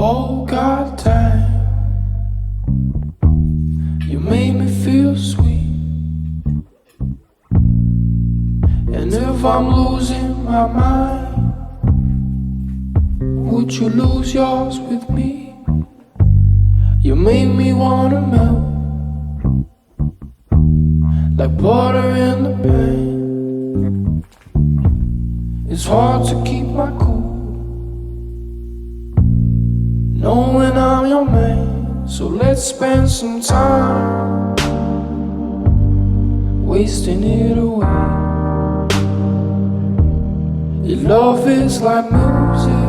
Oh God, damn, you made me feel sweet. And if I'm losing my mind, would you lose yours with me? You made me wanna melt like butter in the pan. It's hard to keep my cool knowing I'm your man. So let's spend some time wasting it away. Your love is like music.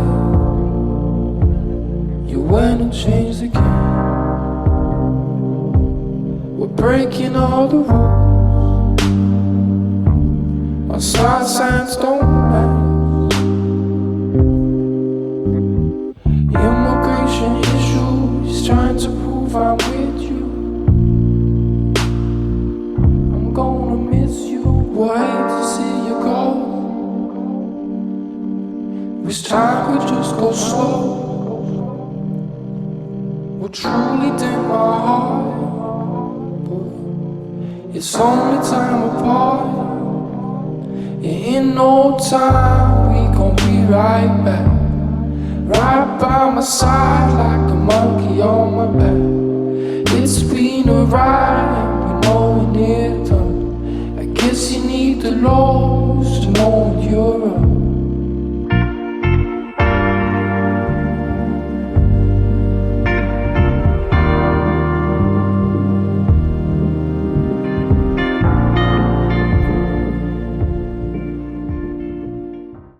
You went and changed the game. We're breaking all the rules. Our side signs don't match. Immigration issues, trying to prove I'm with you. I'm gonna miss you. We'll hate to see you go. Wish time could just go slow. Will truly dim my heart. It's only time apart. In no time we gon' be right back, right by my side.